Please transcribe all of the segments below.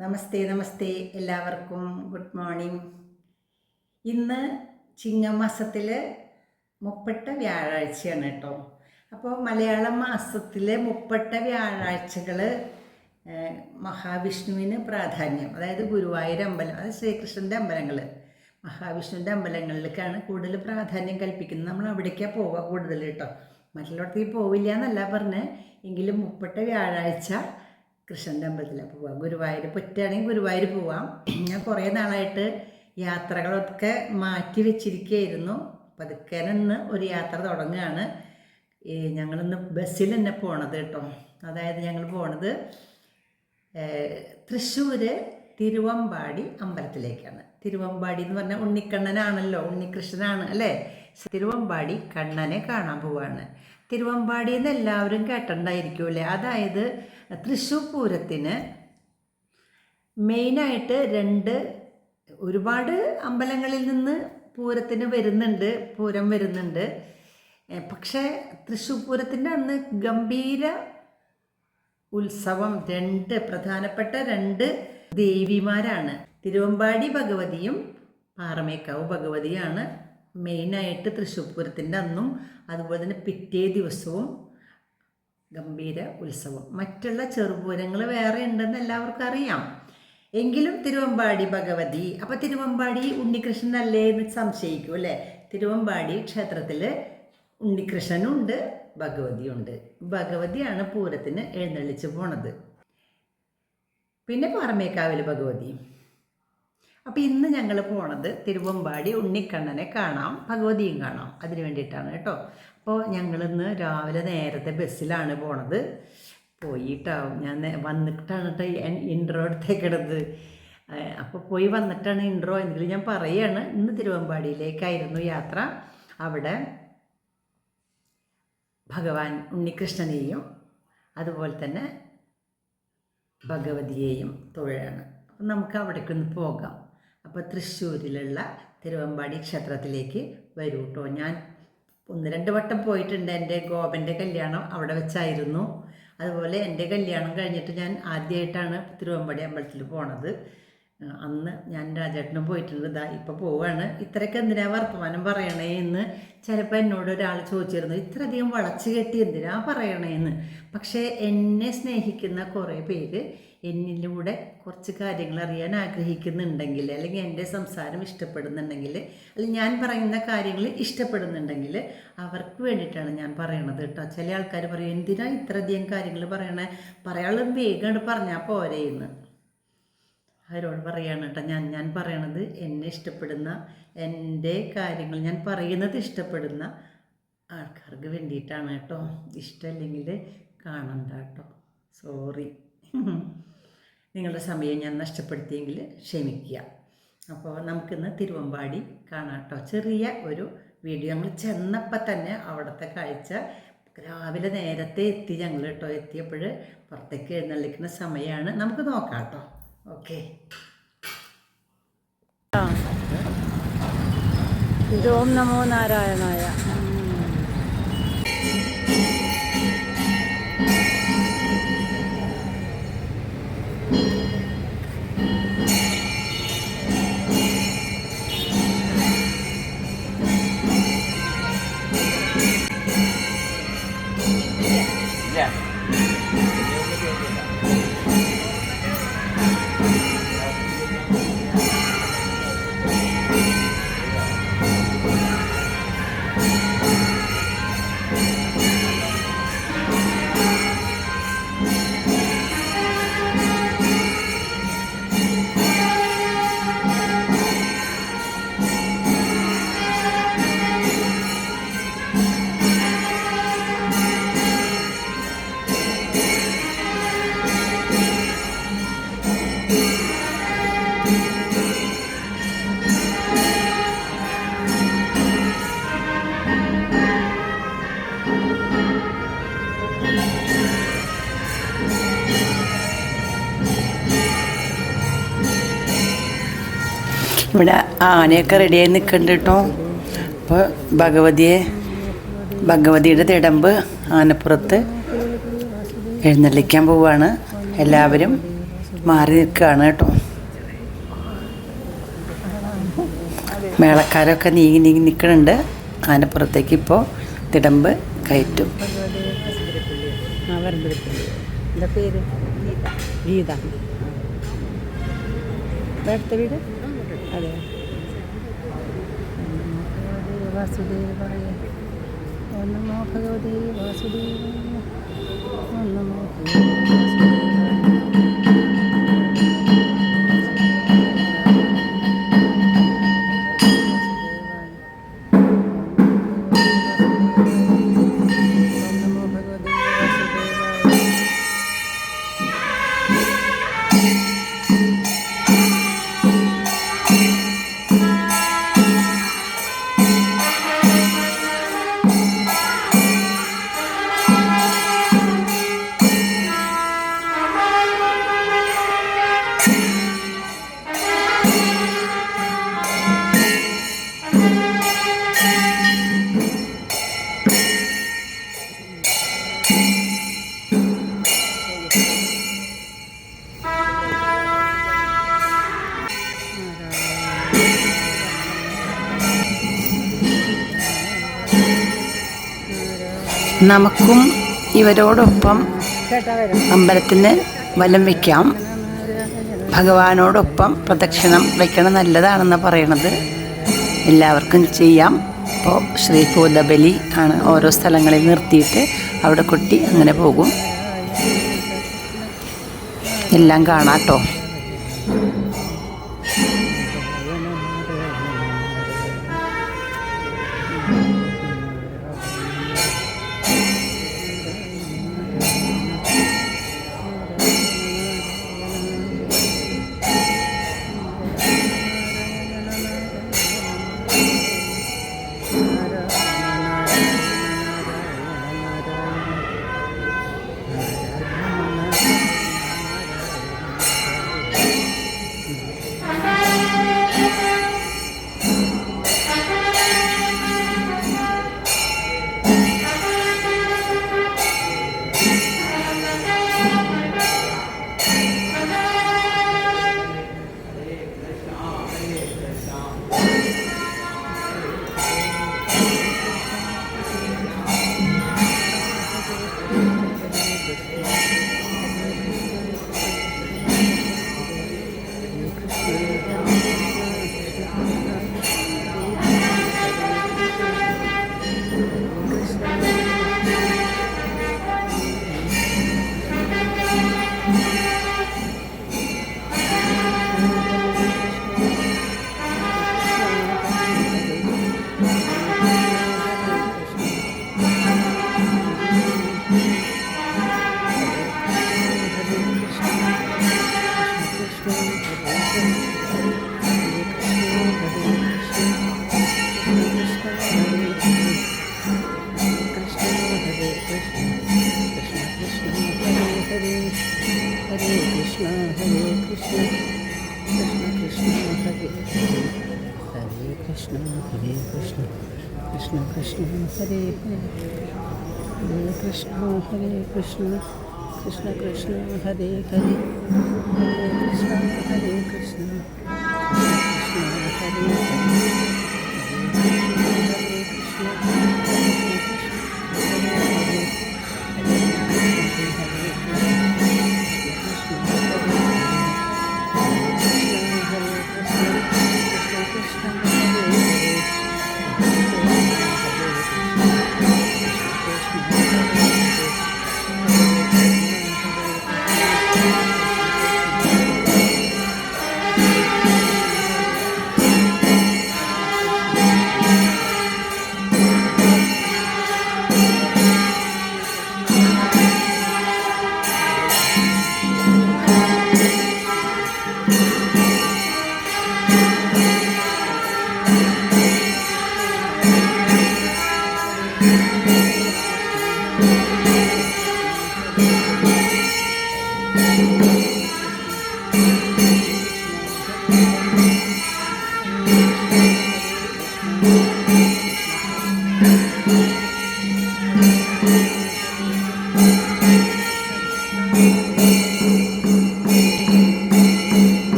നമസ്തേ നമസ്തേ എല്ലാവർക്കും good morning. ഇന്ന് ചിങ്ങമാസത്തിൽ മുപ്പട്ട വ്യാഴാഴ്ചയാണ് കേട്ടോ. അപ്പോൾ മലയാള മാസത്തിലെ മുപ്പട്ട വ്യാഴാഴ്ചകൾ മഹാവിഷ്ണുവിന് പ്രാധാന്യം, അതായത് ഗുരുവായൂർ അമ്പലം, അത് ശ്രീകൃഷ്ണൻ്റെ അമ്പലങ്ങൾ, മഹാവിഷ്ണുവിൻ്റെ അമ്പലങ്ങളിലേക്കാണ് കൂടുതൽ പ്രാധാന്യം കൽപ്പിക്കുന്നത്. നമ്മൾ അവിടേക്കാണ് പോവുക കൂടുതൽ കേട്ടോ. മറ്റുള്ളവർക്ക് പോവില്ല എന്നല്ല പറഞ്ഞ്, എങ്കിലും മുപ്പട്ട വ്യാഴാഴ്ച കൃഷ്ണൻ്റെ അമ്പലത്തിലാണ് പോവുക. ഗുരുവായൂർ പറ്റുകയാണെങ്കിൽ ഗുരുവായൂർ പോവാം. ഞാൻ കുറേ നാളായിട്ട് യാത്രകളൊക്കെ മാറ്റി വെച്ചിരിക്കുകയായിരുന്നു. പതുക്കെ ഇന്ന് ഒരു യാത്ര തുടങ്ങുകയാണ്. ഞങ്ങളിന്ന് ബസ്സിൽ തന്നെ പോണത് കേട്ടോ. അതായത് ഞങ്ങൾ പോണത് തൃശ്ശൂർ തിരുവമ്പാടി അമ്പലത്തിലേക്കാണ്. തിരുവമ്പാടി എന്ന് പറഞ്ഞാൽ ഉണ്ണിക്കണ്ണനാണല്ലോ, ഉണ്ണികൃഷ്ണനാണ് അല്ലേ. തിരുവമ്പാടി കണ്ണനെ കാണാൻ പോവാണ്. തിരുവമ്പാടി എന്ന് എല്ലാവരും കേട്ടിട്ടുണ്ടായിരിക്കുമല്ലേ. അതായത് തൃശ്ശൂർ പൂരത്തിന് മെയിനായിട്ട് ഒരുപാട് അമ്പലങ്ങളിൽ നിന്ന് പൂരം വരുന്നുണ്ട്. പക്ഷേ തൃശ്ശൂർ പൂരത്തിൻ്റെ അന്ന് ഗംഭീര ഉത്സവം, പ്രധാനപ്പെട്ട രണ്ട് ദേവിമാരാണ്. തിരുവമ്പാടി ഭഗവതിയും പാറമേക്കാവ് ഭഗവതിയാണ് മെയിനായിട്ട് തൃശ്ശൂർ പൂരത്തിൻ്റെ അന്നും അതുപോലെ തന്നെ പിറ്റേ ദിവസവും ഗംഭീര ഉത്സവം. മറ്റുള്ള ചെറുപൂരങ്ങൾ വേറെ ഉണ്ടെന്ന് എല്ലാവർക്കും അറിയാം. എങ്കിലും തിരുവമ്പാടി ഭഗവതി, അപ്പോൾ തിരുവമ്പാടി ഉണ്ണികൃഷ്ണനല്ലേ എന്ന് സംശയിക്കും അല്ലേ. തിരുവമ്പാടി ക്ഷേത്രത്തിൽ ഉണ്ണികൃഷ്ണനുണ്ട്, ഭഗവതിയുണ്ട്. ഭഗവതിയാണ് പൂരത്തിന് എഴുന്നള്ളിച്ച് പോണത്. പിന്നെ പാറമേക്കാവിൽ ഭഗവതി. അപ്പോൾ ഇന്ന് ഞങ്ങൾ പോണത് തിരുവമ്പാടി ഉണ്ണിക്കണ്ണനെ കാണാം, ഭഗവതിയും കാണാം. അതിന് വേണ്ടിയിട്ടാണ് കേട്ടോ. അപ്പോൾ ഞങ്ങളിന്ന് രാവിലെ നേരത്തെ ബസ്സിലാണ് പോണത്. പോയിട്ടാവും ഞാൻ വന്നിട്ടാണ് കേട്ടോ ഇൻട്രോ എടുത്തേക്കിടത്. അപ്പോൾ പോയി വന്നിട്ടാണ് ഇൻട്രോ. എങ്കിലും ഞാൻ പറയുകയാണ്, ഇന്ന് തിരുവമ്പാടിയിലേക്കായിരുന്നു യാത്ര. അവിടെ ഭഗവാൻ ഉണ്ണികൃഷ്ണനെയും അതുപോലെ തന്നെ ഭഗവതിയെയും തൊഴാണ്. അപ്പം നമുക്ക് അവിടേക്കൊന്ന് പോകാം. അപ്പോൾ തൃശ്ശൂരിലുള്ള തിരുവമ്പാടി ക്ഷേത്രത്തിലേക്ക് വരൂ കേട്ടോ. ഞാൻ 1-2 വട്ടം പോയിട്ടുണ്ട്. എൻ്റെ ഗോപൻ്റെ കല്യാണം അവിടെ വെച്ചായിരുന്നു. അതുപോലെ എൻ്റെ കല്യാണം കഴിഞ്ഞിട്ട് ഞാൻ ആദ്യമായിട്ടാണ് തിരുവമ്പാടി അമ്പലത്തിൽ പോണത്. അന്ന് ഞാൻ രാജേട്ടനും പോയിട്ടുണ്ട്. ഇപ്പോൾ പോവാണ്. ഇത്രയൊക്കെ എന്തിനാ വർത്തമാനം പറയണേ എന്ന് ചിലപ്പോൾ എന്നോട് ഒരാൾ ചോദിച്ചിരുന്നു. ഇത്രയധികം വളച്ചു കെട്ടി എന്തിനാ പറയണേന്ന്. പക്ഷേ എന്നെ സ്നേഹിക്കുന്ന കുറേ പേര് എന്നിലൂടെ കുറച്ച് കാര്യങ്ങൾ അറിയാൻ ആഗ്രഹിക്കുന്നുണ്ടെങ്കിൽ, അല്ലെങ്കിൽ എൻ്റെ സംസാരം ഇഷ്ടപ്പെടുന്നുണ്ടെങ്കിൽ, അല്ലെങ്കിൽ ഞാൻ പറയുന്ന കാര്യങ്ങൾ ഇഷ്ടപ്പെടുന്നുണ്ടെങ്കിൽ അവർക്ക് വേണ്ടിയിട്ടാണ് ഞാൻ പറയണത് കേട്ടോ. ചില ആൾക്കാർ പറയും, എന്തിനാ ഇത്രയധികം കാര്യങ്ങൾ പറയണേ, പറയാനുള്ളത് വേഗം പറഞ്ഞാൽ പോരേന്ന്. അവരോട് പറയാണ് കേട്ടോ. ഞാൻ പറയണത് എന്നെ ഇഷ്ടപ്പെടുന്ന, എൻ്റെ കാര്യങ്ങൾ ഞാൻ പറയുന്നത് ഇഷ്ടപ്പെടുന്ന ആൾക്കാർക്ക് വേണ്ടിയിട്ടാണ് കേട്ടോ. ഇഷ്ടമല്ലെങ്കിൽ കാണണ്ട കേട്ടോ, സോറി. നിങ്ങളുടെ സമയം ഞാൻ നഷ്ടപ്പെടുത്തിയെങ്കിൽ ക്ഷമിക്കുക. അപ്പോൾ നമുക്കിന്ന് തിരുവമ്പാടി കാണാം കേട്ടോ. ചെറിയ ഒരു വീഡിയോ. ഞങ്ങൾ ചെന്നപ്പോൾ തന്നെ അവിടുത്തെ കാഴ്ച, രാവിലെ നേരത്തെ എത്തി ഞങ്ങൾ കേട്ടോ. എത്തിയപ്പോൾ പുറത്തേക്ക് എഴുന്നള്ളിക്കുന്ന സമയമാണ്. നമുക്ക് നോക്കാം കേട്ടോ. ഓക്കെ. ഓം നമോ നാരായണായ. ഇവിടെ ആനയൊക്കെ റെഡിയായി നിൽക്കുന്നുണ്ട് കേട്ടോ. അപ്പോൾ ഭഗവതിയുടെ തിടമ്പ് ആനപ്പുറത്ത് എഴുന്നള്ളിക്കാൻ പോവുകയാണ്. എല്ലാവരും മാറി നിൽക്കുകയാണ് കേട്ടോ. മേളക്കാരൊക്കെ നീങ്ങി നീങ്ങി നിൽക്കുന്നുണ്ട്. ആനപ്പുറത്തേക്ക് ഇപ്പോൾ തിടമ്പ് കയറ്റും. എന്താ പേര്? ഗീത. അടുത്ത വീട് അതെ. വാസുദേവായ ഓം നമോ ഭഗവതേ വാസുദേവായ ഓം നമോ ഭഗവതേ നമുക്കും ഇവരോടൊപ്പം അമ്പലത്തിന് വലം വയ്ക്കാം. ഭഗവാനോടൊപ്പം പ്രദക്ഷിണം വയ്ക്കണം, നല്ലതാണെന്ന് പറയണത്. എല്ലാവർക്കും ചെയ്യാം. ഇപ്പോൾ ശ്രീഭൂതബലി ആണ്. ഓരോ സ്ഥലങ്ങളിൽ നിർത്തിയിട്ട് അവിടെ കൊട്ടി അങ്ങനെ പോകും. എല്ലാം കാണാം കേട്ടോ.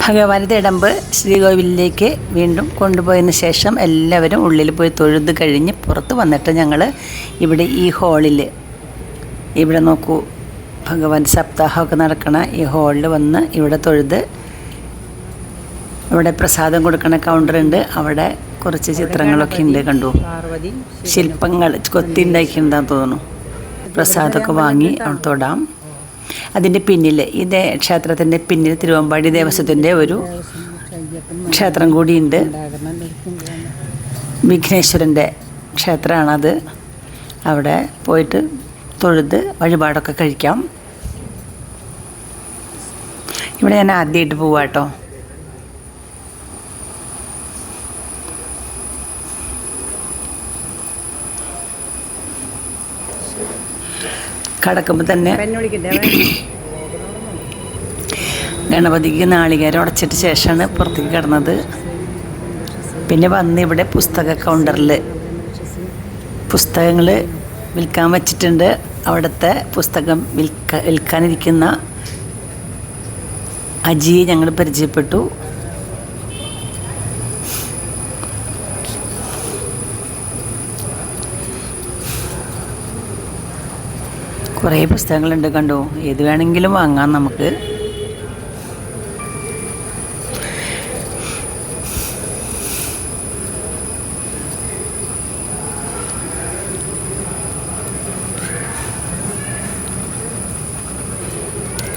ഭഗവാന്റെ തിടമ്പ് ശ്രീകോവിലിലേക്ക് വീണ്ടും കൊണ്ടുപോയതിന് ശേഷം എല്ലാവരും ഉള്ളിൽ പോയി തൊഴുത് കഴിഞ്ഞ് പുറത്ത് വന്നിട്ട് ഞങ്ങൾ ഇവിടെ ഈ ഹാളിൽ ഇവിടെ നോക്കൂ, ഭഗവാൻ സപ്താഹമൊക്കെ നടക്കണ ഈ ഹാളിൽ വന്ന് ഇവിടെ തൊഴുത് ഇവിടെ പ്രസാദം കൊടുക്കണ കൗണ്ടറുണ്ട്. അവിടെ കുറച്ച് ചിത്രങ്ങളൊക്കെ ഉണ്ട്, കണ്ടു, ശില്പങ്ങൾ കൊത്തി ഉണ്ടാക്കിയിട്ടുണ്ടാന്ന് തോന്നുന്നു. പ്രസാദമൊക്കെ വാങ്ങി അവിടെ തൊടാം. അതിൻ്റെ പിന്നിൽ ഇത് ക്ഷേത്രത്തിൻ്റെ പിന്നിൽ തിരുവമ്പാടി ദേവസ്വത്തിൻ്റെ ഒരു ക്ഷേത്രം കൂടിയുണ്ട്. വിഘ്നേശ്വരൻ്റെ ക്ഷേത്രമാണത്. അവിടെ പോയിട്ട് തൊഴുത് വഴിപാടൊക്കെ കഴിക്കാം. ഇവിടെ ഞാൻ ആദ്യമായിട്ട് പോവാട്ടോ. കടക്കുമ്പോൾ തന്നെ ഗണപതിക്ക് നാളികേരം ഉടച്ചിട്ട് ശേഷമാണ് പുറത്തേക്ക് കിടന്നത്. പിന്നെ വന്ന് ഇവിടെ പുസ്തക കൗണ്ടറിൽ പുസ്തകങ്ങൾ വിൽക്കാൻ വച്ചിട്ടുണ്ട്. അവിടുത്തെ പുസ്തകം വിൽക്കാനിരിക്കുന്ന അജിയെ ഞങ്ങൾ പരിചയപ്പെട്ടു. കുറേ പുസ്തകങ്ങളുണ്ട്, കണ്ടോ, ഏത് വേണമെങ്കിലും വാങ്ങാം നമുക്ക്.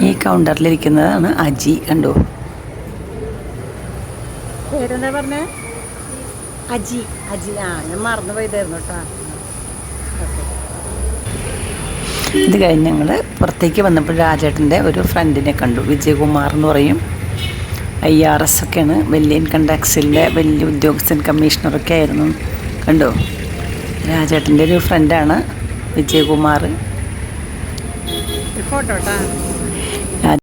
ഈ കൗണ്ടറിലിരിക്കുന്നതാണ് അജി, കണ്ടോ. പേരെന്താ പറഞ്ഞേ? അജി. അജി, ഞാൻ മറന്നു പോയതായിരുന്നു കേട്ടോ. ഇത് കഴിഞ്ഞ് ഞങ്ങൾ പുറത്തേക്ക് വന്നപ്പോൾ രാജേട്ടൻ്റെ ഒരു ഫ്രണ്ടിനെ കണ്ടു, വിജയകുമാർ എന്ന് പറയും. IRS ഒക്കെയാണ്, വലിയ ഇൻകം ടാക്സിലെ വലിയ ഉദ്യോഗസ്ഥൻ, കമ്മീഷണറൊക്കെ ആയിരുന്നു, കണ്ടോ. രാജേട്ടൻ്റെ ഒരു ഫ്രണ്ടാണ് വിജയകുമാർ. ഫോട്ടോ